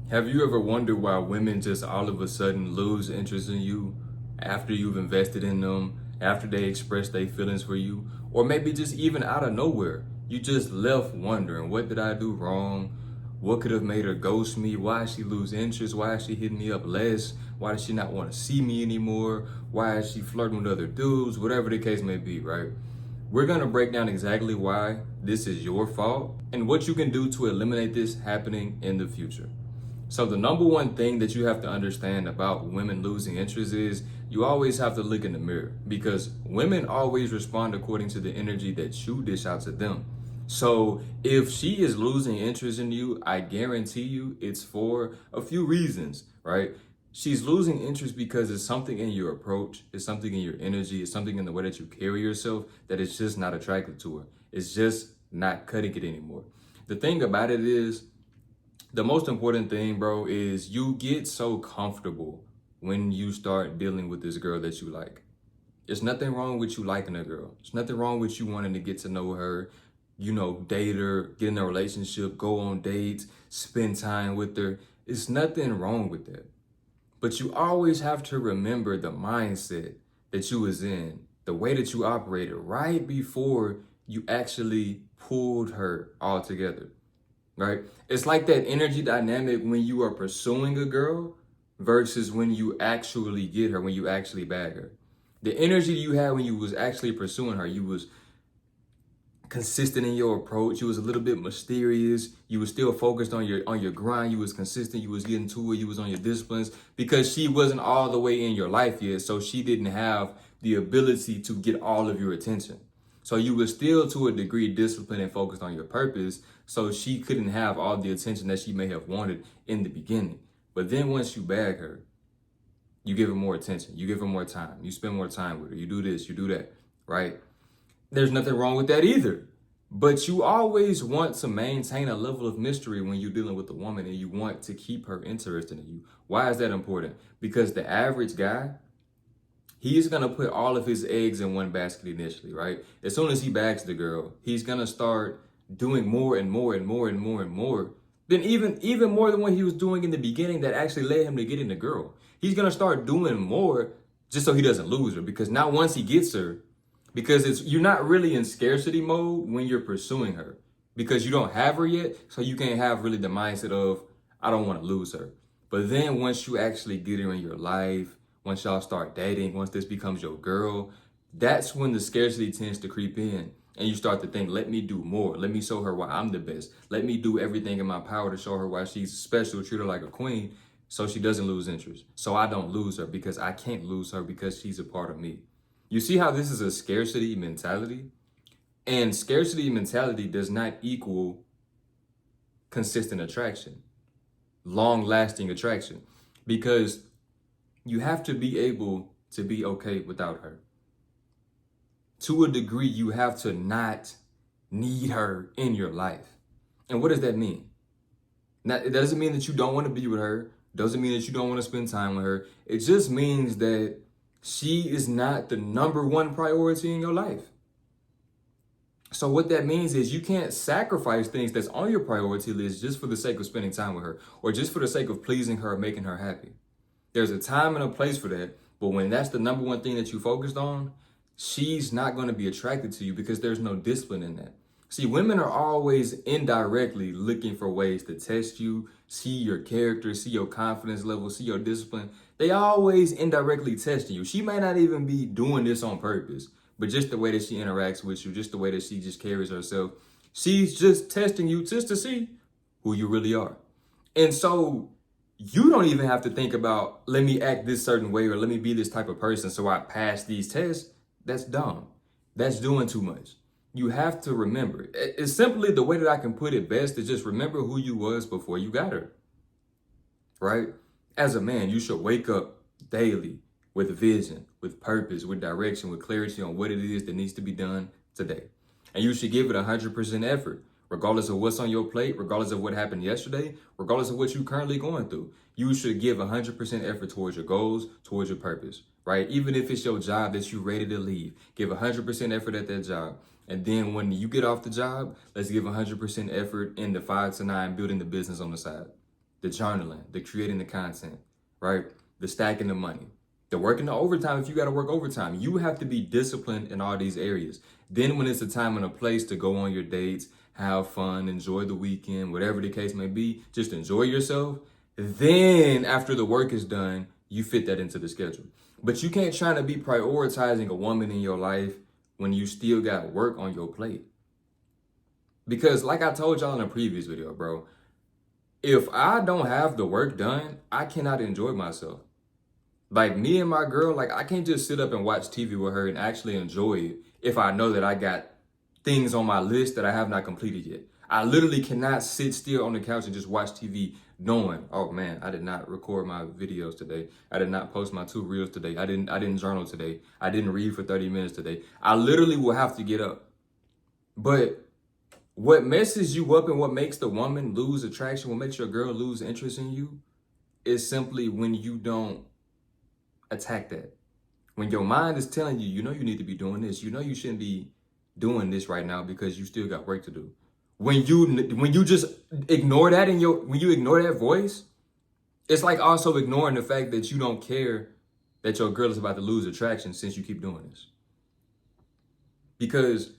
Have you ever wondered why women just all of a sudden lose interest in you after you've invested in them, after they express their feelings for you, or maybe just even out of nowhere? You just left wondering, what did I do wrong? What could have made her ghost me? Why did she lose interest? Why is she hitting me up less? Why does she not want to see me anymore? Why is she flirting with other dudes? Whatever the case may be, right? We're going to break down exactly why this is your fault and what you can do to eliminate this happening in the future. So the number one thing that you have to understand about women losing interest is you always have to look in the mirror, because women always respond according to the energy that you dish out to them. So if she is losing interest in you, I guarantee you it's for a few reasons, right? She's losing interest because it's something in your approach, it's something in your energy, it's something in the way that you carry yourself that is just not attractive to her. It's just not cutting it anymore. The thing about it is, the most important thing, bro, is you get so comfortable when you start dealing with this girl that you like. There's nothing wrong with you liking a girl. There's nothing wrong with you wanting to get to know her, date her, get in a relationship, go on dates, spend time with her. It's nothing wrong with that. But you always have to remember the mindset that you was in, the way that you operated right before you actually pulled her all together. Right? It's like that energy dynamic when you are pursuing a girl versus when you actually get her, when you actually bag her. The energy you had when you was actually pursuing her, you was consistent in your approach. You was a little bit mysterious. You was still focused on your grind. You was consistent. You was getting to it. You was on your disciplines, because she wasn't all the way in your life yet. So she didn't have the ability to get all of your attention. So you were still to a degree disciplined and focused on your purpose. So she couldn't have all the attention that she may have wanted in the beginning. But then once you bag her, you give her more attention. You give her more time. You spend more time with her. You do this, you do that, right? There's nothing wrong with that either. But you always want to maintain a level of mystery when you're dealing with a woman, and you want to keep her interested in you. Why is that important? Because the average guy, he's gonna put all of his eggs in one basket initially, right? As soon as he bags the girl, he's gonna start doing more and more and more and more and more than even more than what he was doing in the beginning that actually led him to getting the girl. He's gonna start doing more just so he doesn't lose her, because now once he gets her, because you're not really in scarcity mode when you're pursuing her, because you don't have her yet, so you can't have really the mindset of, I don't want to lose her. But then once you actually get her in your life, once y'all start dating, once this becomes your girl, that's when the scarcity tends to creep in. And you start to think, let me do more. Let me show her why I'm the best. Let me do everything in my power to show her why she's special, treat her like a queen, so she doesn't lose interest. So I don't lose her, because I can't lose her, because she's a part of me. You see how this is a scarcity mentality? And scarcity mentality does not equal consistent attraction, long lasting attraction, because you have to be able to be okay without her. To a degree, you have to not need her in your life. And what does that mean? Now, it doesn't mean that you don't want to be with her. Doesn't mean that you don't want to spend time with her. It just means that she is not the number one priority in your life. So what that means is you can't sacrifice things that's on your priority list just for the sake of spending time with her, or just for the sake of pleasing her or making her happy. There's a time and a place for that. But when that's the number one thing that you focused on, she's not going to be attracted to you, because there's no discipline in that. See, women are always indirectly looking for ways to test you, see your character, see your confidence level, see your discipline. They always indirectly testing you. She may not even be doing this on purpose, but just the way that she interacts with you, just the way that she just carries herself, she's just testing you just to see who you really are. And so you don't even have to think about, let me act this certain way, or let me be this type of person so I pass these tests. That's dumb. That's doing too much. You have to remember. It's simply, the way that I can put it best is just remember who you was before you got her, right? As a man, you should wake up daily with vision, with purpose, with direction, with clarity on what it is that needs to be done today. And you should give it 100% effort, regardless of what's on your plate, regardless of what happened yesterday, regardless of what you're currently going through. You should give 100% effort towards your goals, towards your purpose, right? Even if it's your job that you're ready to leave, give 100% effort at that job. And then when you get off the job, let's give 100% effort in the 5 to 9 building the business on the side. the journaling, the creating the content, right? The stacking the money, the working the overtime if you got to work overtime. You have to be disciplined in all these areas. Then when it's a time and a place to go on your dates, have fun, enjoy the weekend, whatever the case may be, just enjoy yourself. Then after the work is done, you fit that into the schedule. But you can't try to be prioritizing a woman in your life when you still got work on your plate. Because like I told y'all in a previous video, bro, if I don't have the work done, I cannot enjoy myself. Like me and my girl, like I can't just sit up and watch TV with her and actually enjoy it if I know that I got things on my list that I have not completed yet. I literally cannot sit still on the couch and just watch TV knowing, oh man, I did not record my videos today. I did not post my 2 reels today. I didn't journal today. I didn't read for 30 minutes today. I literally will have to get up. But what messes you up and what makes the woman lose attraction, what makes your girl lose interest in you, is simply when you don't attack that. When your mind is telling you, you know you need to be doing this, you know you shouldn't be doing this right now because you still got work to do. When you just ignore that when you ignore that voice, it's like also ignoring the fact that you don't care that your girl is about to lose attraction since you keep doing this. Because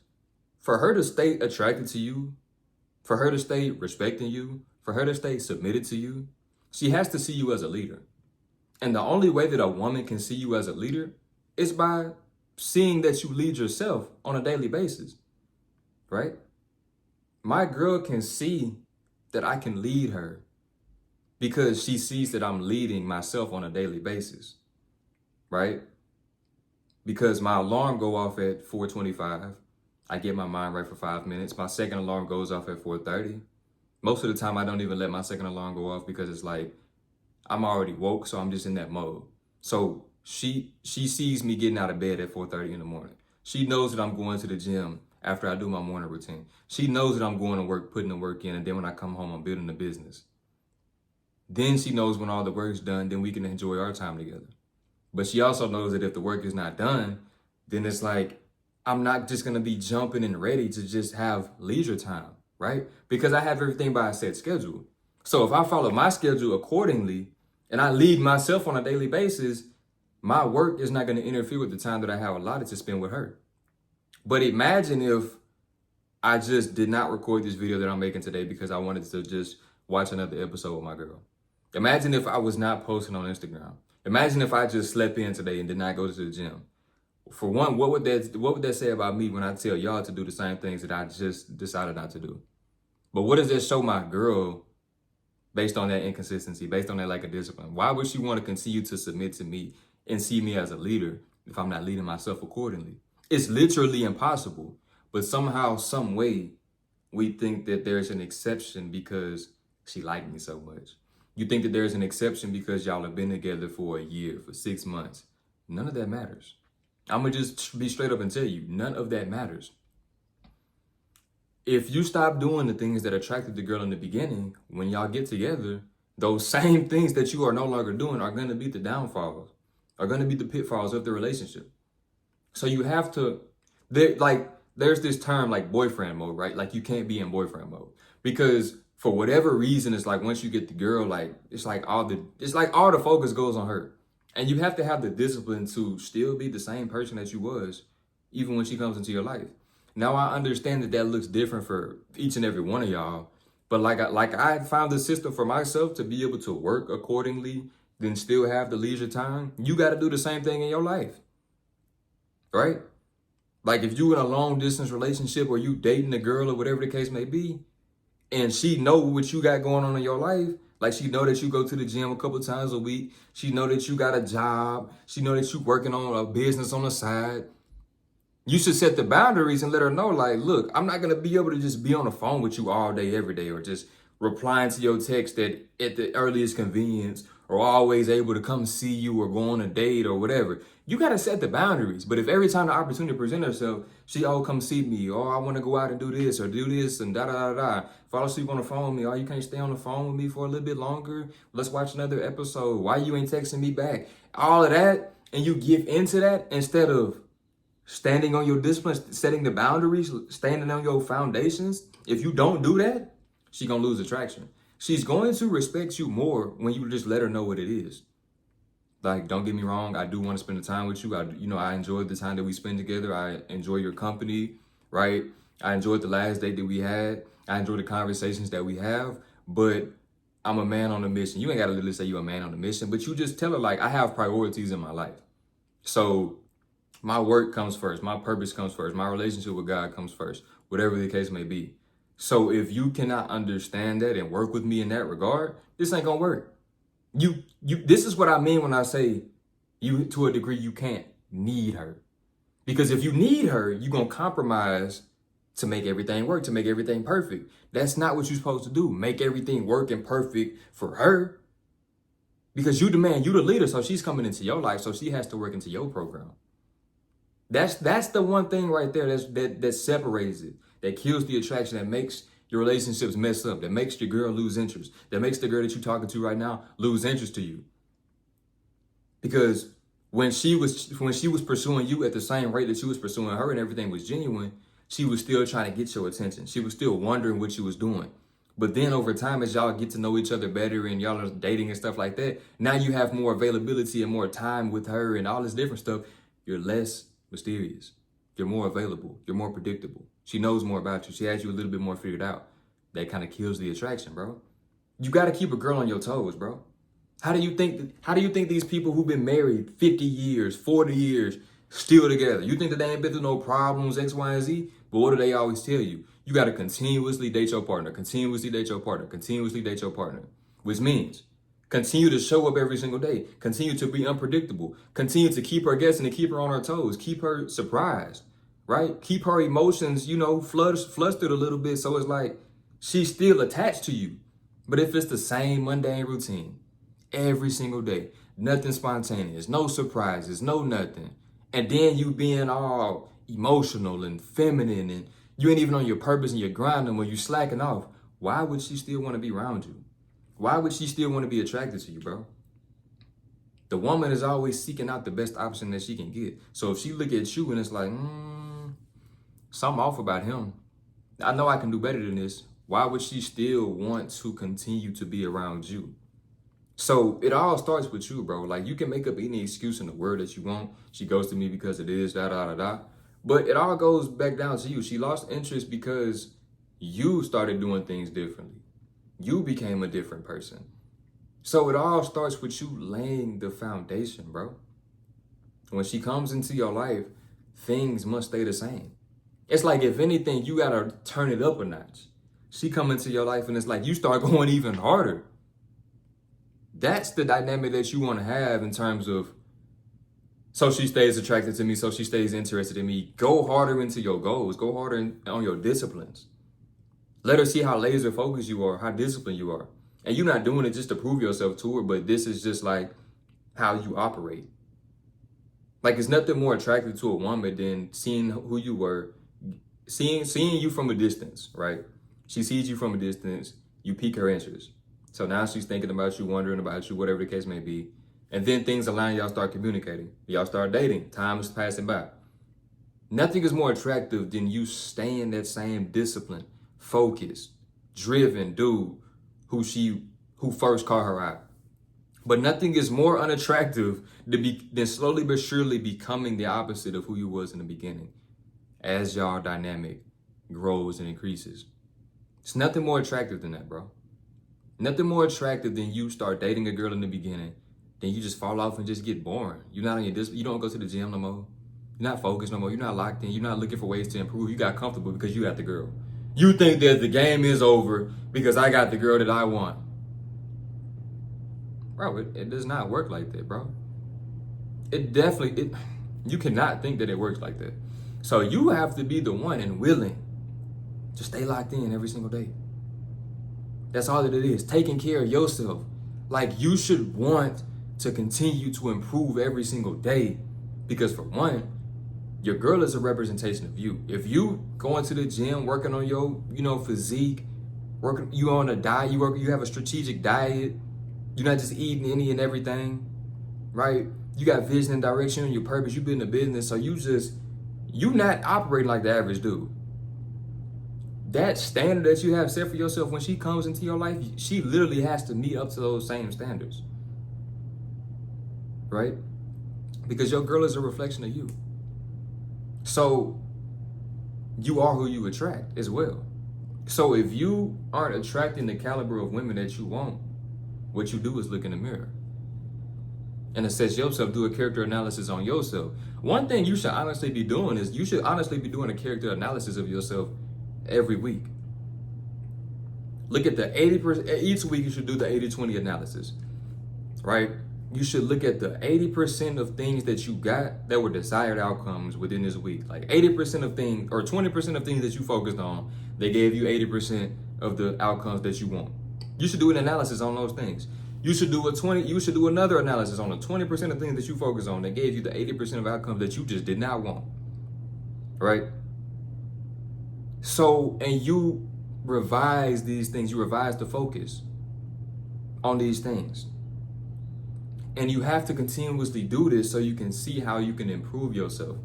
for her to stay attracted to you, for her to stay respecting you, for her to stay submitted to you, she has to see you as a leader. And the only way that a woman can see you as a leader is by seeing that you lead yourself on a daily basis, right? My girl can see that I can lead her because she sees that I'm leading myself on a daily basis, right? Because my alarm go off at 4:25. I get my mind right for 5 minutes. My second alarm goes off at 4:30. Most of the time, I don't even let my second alarm go off because it's like, I'm already woke, so I'm just in that mode. So she sees me getting out of bed at 4:30 in the morning. She knows that I'm going to the gym after I do my morning routine. She knows that I'm going to work, putting the work in, and then when I come home, I'm building the business. Then she knows when all the work's done, then we can enjoy our time together. But she also knows that if the work is not done, then it's like, I'm not just going to be jumping and ready to just have leisure time, right? Because I have everything by a set schedule. So if I follow my schedule accordingly and I lead myself on a daily basis, my work is not going to interfere with the time that I have allotted to spend with her. But imagine if I just did not record this video that I'm making today because I wanted to just watch another episode with my girl. Imagine if I was not posting on Instagram. Imagine if I just slept in today and did not go to the gym. For one, what would that say about me when I tell y'all to do the same things that I just decided not to do? But what does that show my girl based on that inconsistency, based on that lack of discipline? Why would she want to continue to submit to me and see me as a leader if I'm not leading myself accordingly? It's literally impossible. But somehow, some way, we think that there's an exception because she liked me so much. You think that there's an exception because y'all have been together for a year, for 6 months. None of that matters. I'm going to just be straight up and tell you, none of that matters. If you stop doing the things that attracted the girl in the beginning, when y'all get together, those same things that you are no longer doing are going to be the downfalls, are going to be the pitfalls of the relationship. So you have to, there's this term like boyfriend mode, right? Like you can't be in boyfriend mode because for whatever reason, it's like once you get the girl, like it's like all the focus goes on her. And you have to have the discipline to still be the same person that you was, even when she comes into your life. Now, I understand that looks different for each and every one of y'all. But like I found the system for myself to be able to work accordingly, then still have the leisure time. You got to do the same thing in your life, right? Like if you in a long distance relationship or you dating a girl or whatever the case may be, and she know what you got going on in your life, like she know that you go to the gym a couple times a week. She know that you got a job. She know that you working on a business on the side. You should set the boundaries and let her know, like, look, I'm not going to be able to just be on the phone with you all day, every day, or just replying to your text at the earliest convenience, or always able to come see you or go on a date or whatever. You got to set the boundaries. But if every time the opportunity presents herself, she, come see me, or I want to go out and do this or do this and da-da-da-da. Fall asleep on the phone with me, you can't stay on the phone with me for a little bit longer. Let's watch another episode. Why you ain't texting me back? All of that, and you give into that instead of standing on your discipline, setting the boundaries, standing on your foundations. If you don't do that, she gonna lose attraction. She's going to respect you more when you just let her know what it is. Like, don't get me wrong, I do want to spend the time with you. I enjoyed the time that we spend together. I enjoy your company, right? I enjoyed the last date that we had. I enjoy the conversations that we have, but I'm a man on a mission. You ain't got to literally say you're a man on a mission, but you just tell her, like, I have priorities in my life. So my work comes first. My purpose comes first. My relationship with God comes first, whatever the case may be. So if you cannot understand that and work with me in that regard, this ain't gonna work. This is what I mean when I say you, to a degree, you can't need her. Because if you need her, you're gonna compromise to make everything work, to make everything perfect. That's not what you're supposed to do. Make everything work and perfect for her. Because you the man, you the leader, so she's coming into your life, so she has to work into your program. That's the one thing right there that separates it, that kills the attraction, that makes your relationships mess up, that makes your girl lose interest, that makes the girl that you're talking to right now lose interest to you. Because when she was pursuing you at the same rate that you was pursuing her and everything was genuine, she was still trying to get your attention. She was still wondering what you was doing. But then over time, as y'all get to know each other better and y'all are dating and stuff like that, now you have more availability and more time with her and all this different stuff. You're less mysterious. You're more available. You're more predictable. She knows more about you. She has you a little bit more figured out. That kind of kills the attraction, bro. You got to keep a girl on your toes, bro. How do you think these people who've been married 50 years, 40 years, still together? You think that they ain't been through no problems, X, Y, and Z? But what do they always tell you? You got to continuously date your partner, continuously date your partner, continuously date your partner, which means continue to show up every single day, continue to be unpredictable, continue to keep her guessing and keep her on her toes, keep her surprised, right? Keep her emotions, flustered a little bit, so it's like she's still attached to you. But if it's the same mundane routine every single day, nothing spontaneous, no surprises, no nothing, and then you being all emotional and feminine and you ain't even on your purpose and you're grinding when you slacking off, why would she still want to be around you? Why would she still want to be attracted to you, bro? The woman is always seeking out the best option that she can get. So if she look at you and it's like, something off about him, I know I can do better than this. Why would she still want to continue to be around you? So it all starts with you, bro. Like, you can make up any excuse in the world that you want. She goes to me because it is, da, da, da, da. But it all goes back down to you. She lost interest because you started doing things differently. You became a different person. So it all starts with you laying the foundation, bro. When she comes into your life, things must stay the same. It's like, if anything, you gotta turn it up a notch. She come into your life and it's like you start going even harder. That's the dynamic that you want to have in terms of, so she stays attracted to me, so she stays interested in me. Go harder into your goals. Go harder on your disciplines. Let her see how laser focused you are, how disciplined you are. And you're not doing it just to prove yourself to her, but this is just like how you operate. Like, it's nothing more attractive to a woman than seeing who you were, seeing you from a distance, right? She sees you from a distance, you pique her interest. So now she's thinking about you, wondering about you, whatever the case may be. And then things align, y'all start communicating. Y'all start dating. Time is passing by. Nothing is more attractive than you staying that same discipline, focused, driven dude who first caught her eye. But nothing is more unattractive than slowly but surely becoming the opposite of who you was in the beginning as y'all dynamic grows and increases. It's nothing more attractive than that, bro. Nothing more attractive than you start dating a girl in the beginning, then you just fall off and just get boring. You're not on your discipline. You don't go to the gym no more. You're not focused no more. You're not locked in. You're not looking for ways to improve. You got comfortable because you got the girl. You think that the game is over because I got the girl that I want. Bro, it does not work like that, bro. You cannot think that it works like that. So you have to be the one and willing to stay locked in every single day. That's all that it is. Taking care of yourself. Like, you should want to continue to improve every single day. Because for one, your girl is a representation of you. If you going to the gym, working on your, physique, you on a diet, you have a strategic diet, you're not just eating any and everything, right? You got vision and direction and your purpose, you building a business, so you not operating like the average dude. that standard that you have set for yourself, when she comes into your life, she literally has to meet up to those same standards, right? Because your girl is a reflection of you. So you are who you attract as well. So if you aren't attracting the caliber of women that you want, what you do is look in the mirror and assess yourself, do a character analysis on yourself. One thing you should honestly be doing is you should honestly be doing a character analysis of yourself every week. Look at the 80%, each week you should do the 80-20 analysis, right? You should look at the 80% of things that you got that were desired outcomes within this week. Like 80% of things or 20% of things that you focused on, they gave you 80% of the outcomes that you want. You should do an analysis on those things. You should do another analysis on the 20% of things that you focus on that gave you the 80% of outcomes that you just did not want. Right? So, and you revise these things, you revise the focus on these things. And you have to continuously do this so you can see how you can improve yourself.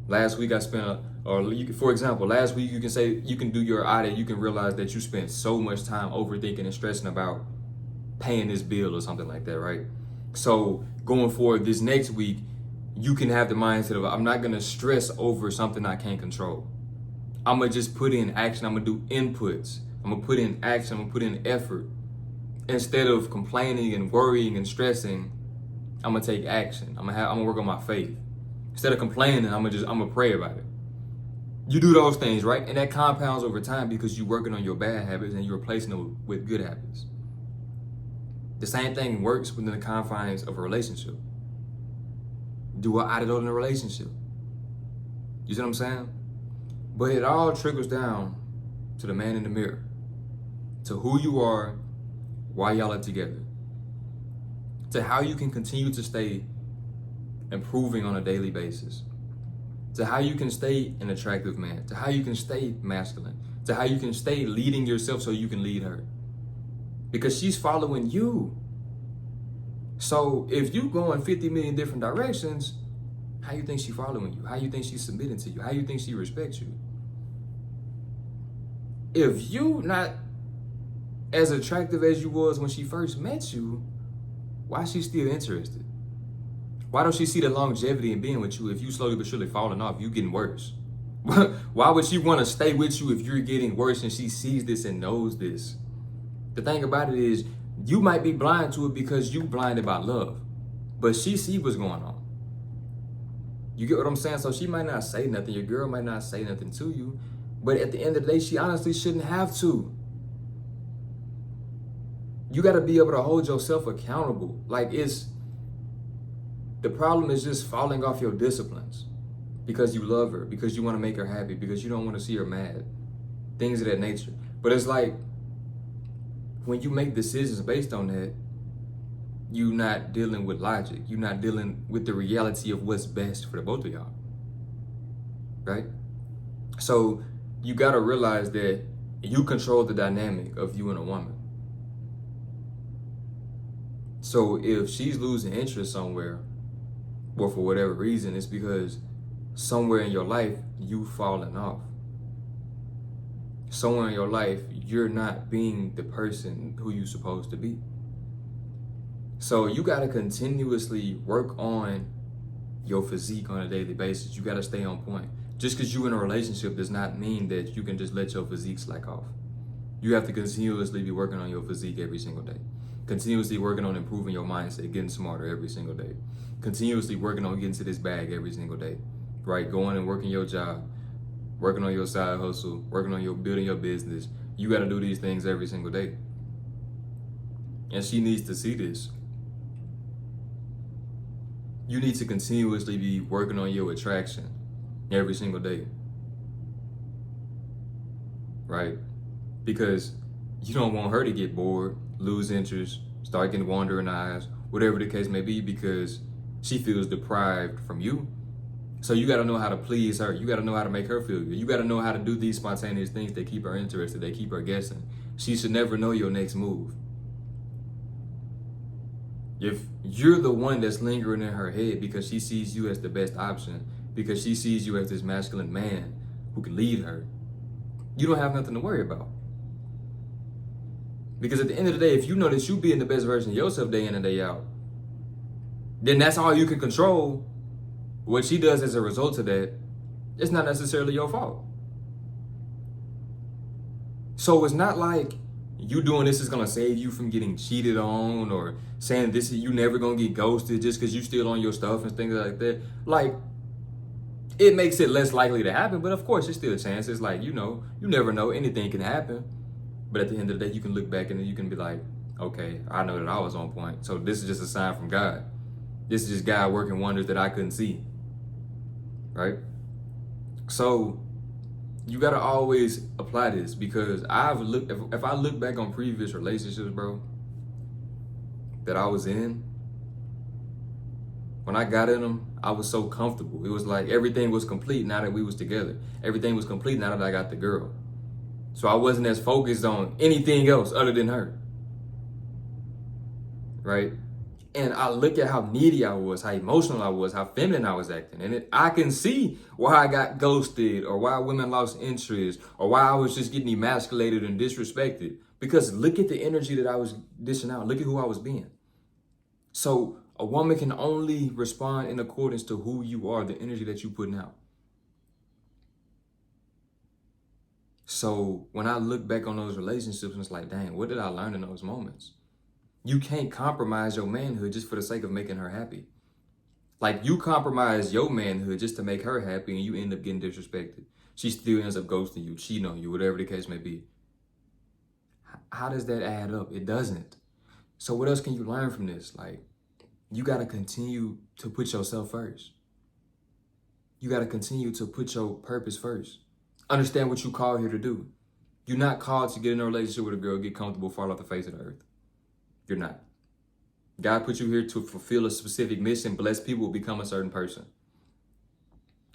Last week I spent, for example, last week you can say, you can do your audit, you can realize that you spent so much time overthinking and stressing about paying this bill or something like that, right? So going forward this next week, you can have the mindset of, I'm not gonna stress over something I can't control. I'm gonna just put in action, I'm gonna do inputs. I'm gonna put in action, I'm gonna put in effort. Instead of complaining and worrying and stressing, I'm gonna take action. I'm gonna work on my faith. Instead of complaining, I'm gonna pray about it. You do those things, right? And that compounds over time because you're working on your bad habits and you're replacing them with good habits. The same thing works within the confines of a relationship. Do an audit on a relationship. You see what I'm saying? But it all trickles down to the man in the mirror, to who you are, why y'all are together, to how you can continue to stay improving on a daily basis, to how you can stay an attractive man, to how you can stay masculine, to how you can stay leading yourself so you can lead her. Because she's following you. So if you go in 50 million different directions, how you think she's following you? How you think she's submitting to you? How you think she respects you? If you not as attractive as you was when she first met you, why is she still interested? Why don't she see the longevity in being with you if you slowly but surely falling off, you getting worse? Why would she want to stay with you if you're getting worse and she sees this and knows this? The thing about it is, you might be blind to it because you blinded by love, but she see what's going on. You get what I'm saying? So she might not say nothing, your girl might not say nothing to you, but at the end of the day, she honestly shouldn't have to. You got to be able to hold yourself accountable. Like, the problem is just falling off your disciplines because you love her, because you want to make her happy, because you don't want to see her mad, things of that nature. But it's like, when you make decisions based on that, you're not dealing with logic. You're not dealing with the reality of what's best for the both of y'all, right? So you got to realize that you control the dynamic of you and a woman. So if she's losing interest somewhere, or for whatever reason, it's because somewhere in your life, you've fallen off. Somewhere in your life, you're not being the person who you're supposed to be. So you got to continuously work on your physique on a daily basis. You got to stay on point. Just because you're in a relationship does not mean that you can just let your physique slack off. You have to continuously be working on your physique every single day. Continuously working on improving your mindset, getting smarter every single day. Continuously working on getting to this bag every single day, right? Going and working your job, working on your side hustle, working on building your business. You got to do these things every single day. And she needs to see this. You need to continuously be working on your attraction every single day, right? Because you don't want her to get bored, lose interest, start getting wandering eyes, whatever the case may be, because she feels deprived from you. So you got to know how to please her. You got to know how to make her feel good. You got to know how to do these spontaneous things that keep her interested, that keep her guessing. She should never know your next move. If you're the one that's lingering in her head because she sees you as the best option, because she sees you as this masculine man who can lead her, you don't have nothing to worry about. Because at the end of the day, if you know that you being the best version of yourself day in and day out, then that's all you can control. What she does as a result of that, it's not necessarily your fault. So it's not like you doing this is gonna save you from getting cheated on, or saying this you never gonna get ghosted just because you still on your stuff and things like that. Like, it makes it less likely to happen, but of course, there's still a chance. It's like, you never know. Anything can happen. But at the end of the day, you can look back and you can be like, okay, I know that I was on point. So this is just a sign from God. This is just God working wonders that I couldn't see. Right? So you got to always apply this, because if I look back on previous relationships, bro, that I was in, when I got in them, I was so comfortable. It was like everything was complete now that we was together. Everything was complete now that I got the girl. So I wasn't as focused on anything else other than her. Right? And I look at how needy I was, how emotional I was, how feminine I was acting. And I can see why I got ghosted, or why women lost interest, or why I was just getting emasculated and disrespected. Because look at the energy that I was dishing out. Look at who I was being. So a woman can only respond in accordance to who you are, the energy that you're putting out. So when I look back on those relationships, and it's like, dang, what did I learn in those moments? You can't compromise your manhood just for the sake of making her happy. Like, you compromise your manhood just to make her happy, and you end up getting disrespected. She still ends up ghosting you, cheating on you, whatever the case may be. How does that add up? It doesn't. So what else can you learn from this? Like, you got to continue to put yourself first. You got to continue to put your purpose first. Understand what you called here to do. You're not called to get in a relationship with a girl, get comfortable, fall off the face of the earth. You're not. God put you here to fulfill a specific mission, bless people, become a certain person.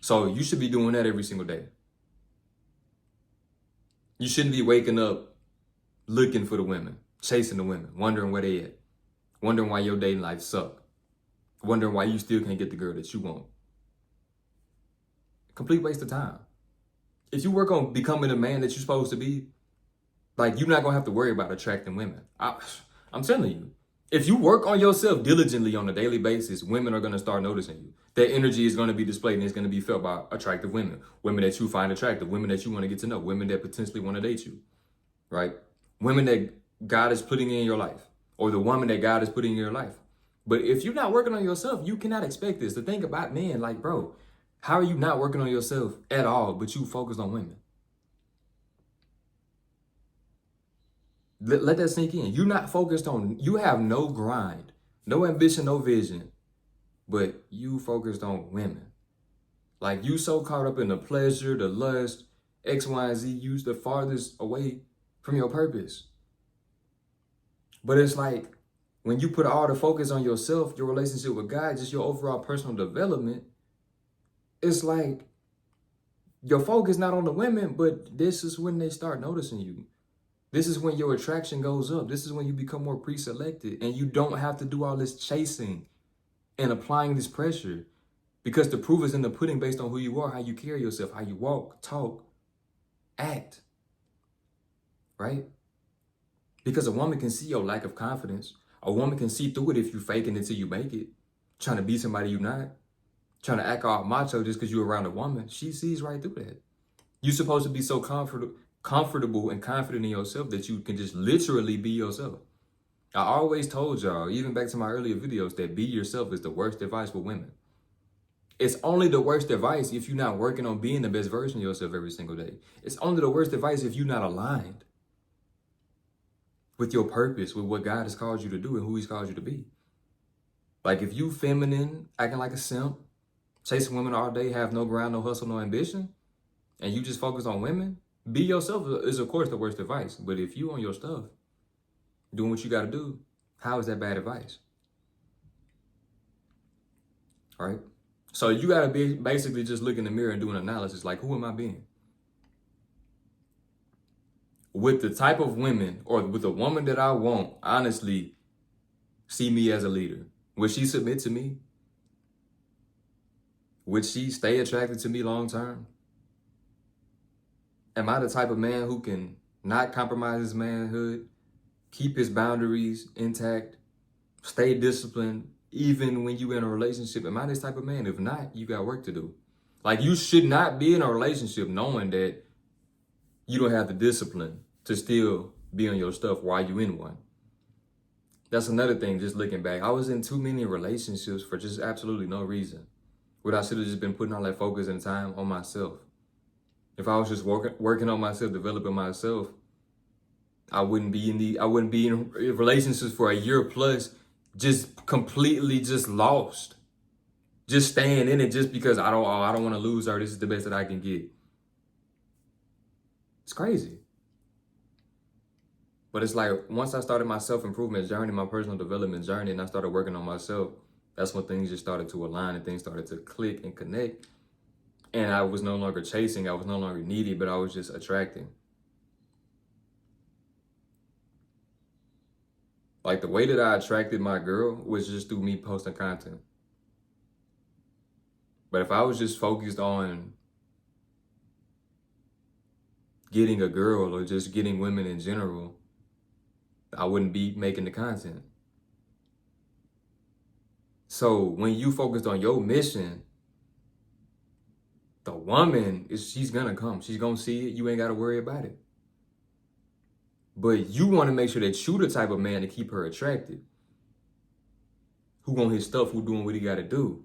So you should be doing that every single day. You shouldn't be waking up looking for the women, chasing the women, wondering where they at, wondering why your dating life sucks, wondering why you still can't get the girl that you want. Complete waste of time. If you work on becoming the man that you're supposed to be, like, you're not going to have to worry about attracting women. I'm telling you, if you work on yourself diligently on a daily basis, women are going to start noticing you. That energy is going to be displayed, and it's going to be felt by attractive women. Women that you find attractive, women that you want to get to know, women that potentially want to date you, right? Women that God is putting in your life, or the woman that God is putting in your life. But if you're not working on yourself, you cannot expect this. The thing about men, like, bro, how are you not working on yourself at all, but you focused on women? Let that sink in. You're not focused on, you have no grind, no ambition, no vision, but you focused on women. Like, you so caught up in the pleasure, the lust, X, Y, and Z, you's the farthest away from your purpose. But it's like, when you put all the focus on yourself, your relationship with God, just your overall personal development, it's like your focus not on the women, but this is when they start noticing you. This is when your attraction goes up. This is when you become more pre-selected, and you don't have to do all this chasing and applying this pressure, because the proof is in the pudding based on who you are, how you carry yourself, how you walk, talk, act, right? Because a woman can see your lack of confidence. A woman can see through it if you faking it till you make it, trying to be somebody you're not, trying to act all macho just because you're around a woman. She sees right through that. You're supposed to be so comfortable and confident in yourself that you can just literally be yourself. I always told y'all, even back to my earlier videos, that be yourself is the worst advice for women. It's only the worst advice if you're not working on being the best version of yourself every single day. It's only the worst advice if you're not aligned with your purpose, with what God has called you to do and who he's called you to be. Like, if you feminine, acting like a simp, chasing women all day, have no ground, no hustle, no ambition, and you just focus on women, be yourself is, of course, the worst advice. But if you on your stuff, doing what you got to do, how is that bad advice? All right? So you got to be basically just look in the mirror and do an analysis. Like, who am I being? With the type of women, or with the woman that I want, honestly, see me as a leader. Would she submit to me? Would she stay attracted to me long term? Am I the type of man who can not compromise his manhood, keep his boundaries intact, stay disciplined, even when you in a relationship? Am I this type of man? If not, you got work to do. Like, you should not be in a relationship knowing that you don't have the discipline to still be on your stuff while you in one. That's another thing, just looking back. I was in too many relationships for just absolutely no reason. What I should have just been putting all that focus and time on myself. If I was just working on myself, developing myself, I wouldn't be in relationships for a year plus, just completely just lost. Just staying in it just because I don't want to lose her. This is the best that I can get. It's crazy. But it's like, once I started my self-improvement journey, my personal development journey, and I started working on myself, that's when things just started to align and things started to click and connect. And I was no longer chasing, I was no longer needy, but I was just attracting. Like, the way that I attracted my girl was just through me posting content. But if I was just focused on getting a girl or just getting women in general, I wouldn't be making the content. So when you focused on your mission, the woman, she's gonna come. She's gonna see it. You ain't gotta worry about it. But you wanna make sure that you the type of man to keep her attracted. Who want his stuff, who doing what he gotta do.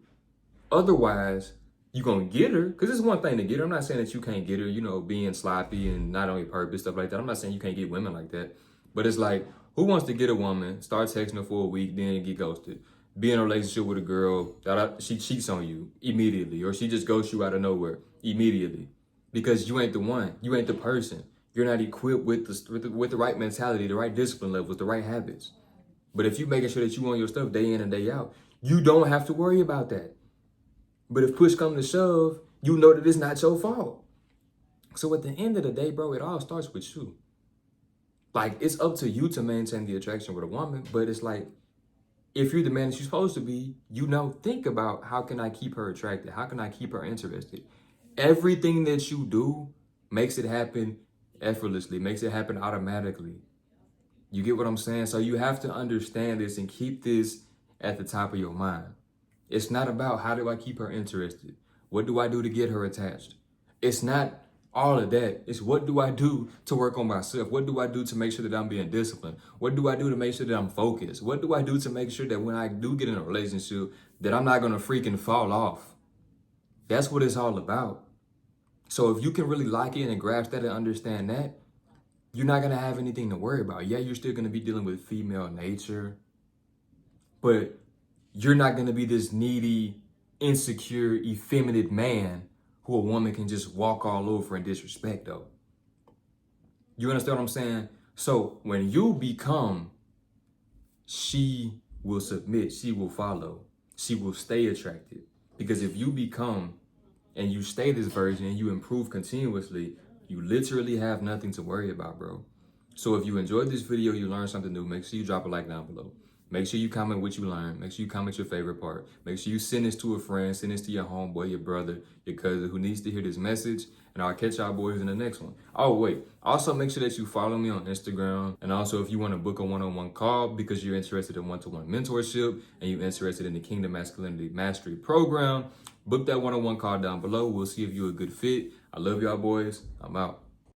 Otherwise, you gonna get her, because it's one thing to get her. I'm not saying that you can't get her, you know, being sloppy and not on your purpose, stuff like that. I'm not saying you can't get women like that. But it's like, who wants to get a woman, start texting her for a week, then get ghosted? Be in a relationship with a girl, she cheats on you immediately, or she just ghosts you out of nowhere immediately. Because you ain't the one, you ain't the person. You're not equipped with the right mentality, the right discipline levels, the right habits. But if you making sure that you on your stuff day in and day out, you don't have to worry about that. But if push comes to shove, you know that it's not your fault. So at the end of the day, bro, it all starts with you. Like, it's up to you to maintain the attraction with a woman, but it's like, if you're the man that you're supposed to be, you know, think about, how can I keep her attracted? How can I keep her interested? Everything that you do makes it happen effortlessly, makes it happen automatically. You get what I'm saying? So you have to understand this and keep this at the top of your mind. It's not about, how do I keep her interested? What do I do to get her attached? It's not all of that. It's, what do I do to work on myself? What do I do to make sure that I'm being disciplined? What do I do to make sure that I'm focused? What do I do to make sure that when I do get in a relationship, that I'm not gonna freaking fall off? That's what it's all about. So if you can really lock in and grasp that and understand that, you're not gonna have anything to worry about. Yeah, you're still gonna be dealing with female nature, but you're not gonna be this needy, insecure, effeminate man who a woman can just walk all over and disrespect, though. You understand what I'm saying? So when you become, she will submit, she will follow, she will stay attracted. Because if you become and you stay this version and you improve continuously, you literally have nothing to worry about, bro. So if you enjoyed this video, you learned something new, make sure you drop a like down below. Make sure you comment what you learned. Make sure you comment your favorite part. Make sure you send this to a friend, send this to your homeboy, your brother, your cousin who needs to hear this message. And I'll catch y'all boys in the next one. Oh, wait. Also, make sure that you follow me on Instagram. And also, if you want to book a one-on-one call because you're interested in one-to-one mentorship and you're interested in the Kingdom Masculinity Mastery Program, book that one-on-one call down below. We'll see if you're a good fit. I love y'all boys. I'm out.